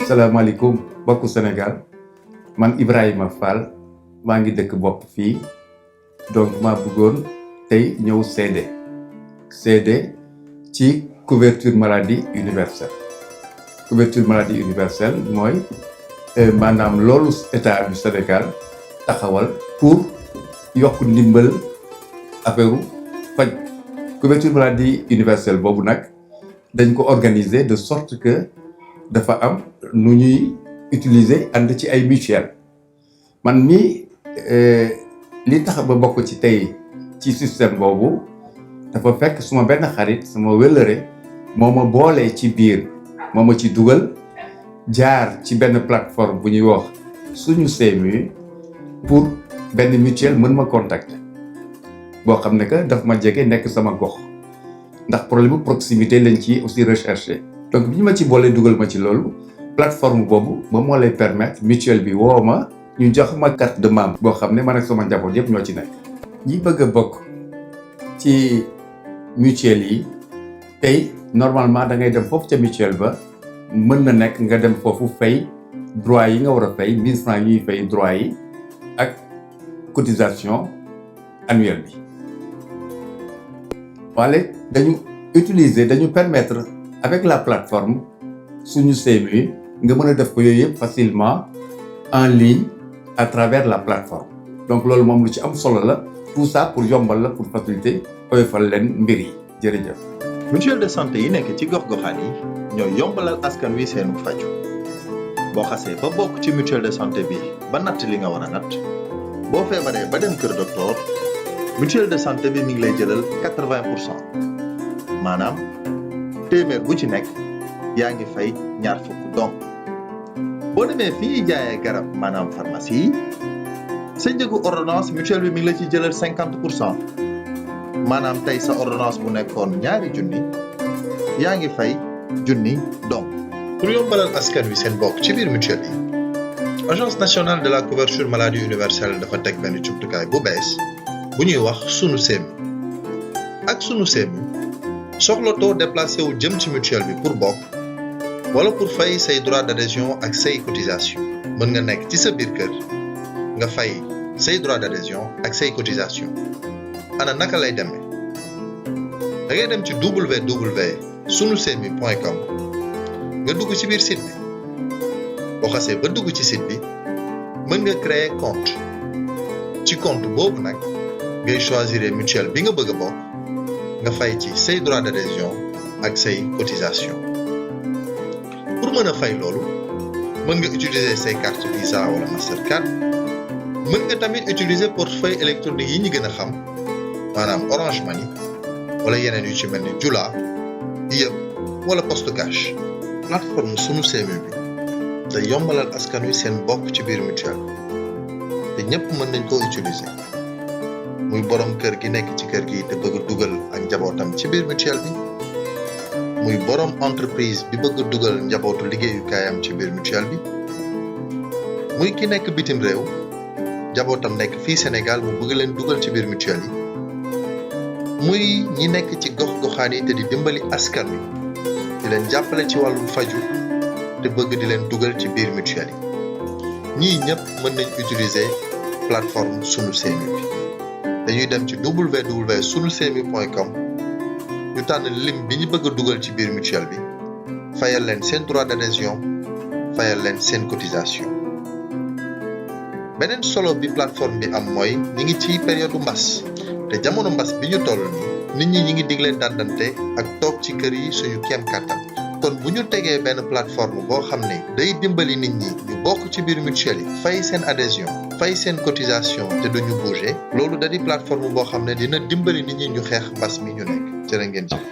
salaamaaleykum mbokku Sénégal man Ibrahima Fall maa ngi dëkk bopp fii donc maa bëggoon tey ñëw seede ci couverture maladie universelle. Couverture maladie universelle mooy maanaam loolu état du Sénégal taxawal pour yokk ndimbal affaire faj. Couverture maladie universelle boobu nag dañ ko organiser de sorte que dafa am nu ñuy utiliser ànd ci ay mutuelle. man mii li tax ba bokk ci tey ci système boobu dafa fekk suma benn xarit sama wëllëre moo ma boolee ci biir moo ma ci dugal jaar ci benn plateforme bu ñuy wax suñu CMU pour benn mutuelle mën ma contacter boo xam ne que daf ma jege nekk sama gox ndax problème proximité lañ ci aussi recherché. donc bi ñu ma ci boolee dugal ma ci loolu plateforme boobu moom moo lay permettre mutuelle bi woo ma ñu jox ma carte de membre boo xam ne man ak sama njaboot yëpp ñoo ci nekk. ñi bëgg a bokk ci mutuelle yi tey normalement da ngay dem foofu ca mutuelle ba mën na nekk nga dem foofu fay droit yi nga war a fay 1000 francs yi ñuy fay droit yi ak cotisation annuelle bi. wala dañu permettre avec la plateforme suñu CMU nga mën a def ko yooyu yëpp facilement en ligne à travers la plateforme. donc loolu moom lu ci am solo la tout ça pour yombal la pour faciliter oyofal leen mbir yi jërëjëf. mutuelle de santé yi nekk ci gox-goxaan yi ñooy yombalal askan wi seenu faju boo xasee ba bokk ci mutuelle de santé bi ba natt li nga war a natt boo feebaree ba dem kër docteur mutuelle de santé bi mi ngi lay jëlal 80% maanaam téeméer bu ci nekk yaa ngi fay ñaar fukk donc boo demee fii jaayee garab maanaam pharmacie yi sa njëgu ordonnance mutuelle bi mi ngi la ci jëlal 50% maanaam tey sa ordonnance bu nekkoon ñaari junni yaa ngi fay junni donc. pour yombalal askan wi seen bokk ci biir mutuelle yi agence nationale de la couverture maladie universelle dafa teg benn jumtukaay bu bees bu ñuy wax sunu CMU ak sunu CMU soxlatoo déplacé wu jëm ci mutuelle bi pour bokk wala pour fay say droit d'adhésion ak say cotisation mën nga nekk ci sa biir kër nga fay say droit d'adhésion ak say cotisation ana naka lay demee da ngay dem ci www.sunusemi.com nga dugg ci biir site bi boo xasee ba dugg ci site bi mën nga créer compte ci compte boobu nag ngay choisir mutuelle bi nga bëgg a bokk nga fay ci say droit d'adhésion ak say cotisation pour mën a fay loolu mën nga utiliser say carte Visa wala Mastercard mën nga tamit utiliser portefeuille électronique yi ñu gën a xam maanaam Orange Money wala yeneen yu ci mel ni Jula yëpp wala Poste Cash. plateforme sunu CMU bi day yombalal askan wi seen bokk ci biir mutuelle te ñëpp mën nañ koo utiliser muy borom kër gi nekk ci kër gi te bëgg a dugal ak njabootam ci biir mutuelle bi muy borom entreprise bi bëgg a dugal njabootu liggéeyukaayam ci biir mutuelle bi muy ki nekk bitim réew njabootam nekk fii Sénégal mu bëgg leen dugal ci biir mutuelle yi muy ñi nekk ci gox-goxaan yi te di dimbali askan wi di leen jàppale ci wàllum faju te bëgg di leen dugal ci biir mutuelle yi ñii ñëpp mën nañ utiliser plateforme sunu CMU bi dañuy dem ci www.sunusemi.com ñu tànn lim bi ñu bëgg a dugal ci biir mutuelle bi fayal leen seen droit d'adhésion fayal leen seen cotisation. beneen solo bi plateforme bi am mooy ñi ngi ci période mbas te jamono mbas bi ñu toll nii nit ñi ngi digle dandante ak toog ci kër yi suñu kéem kàttan kon bu ñu tegee benn plateforme boo xam ne day dimbali nit ñi ñu bokk ci biir mutuelle yi fay seen adhésion fay seen cotisation te duñu bouger loolu da di plateforme boo xam ne dina dimbali nit ñi ñu xeex mbas mi ñu nekk jërë ngeen jëf.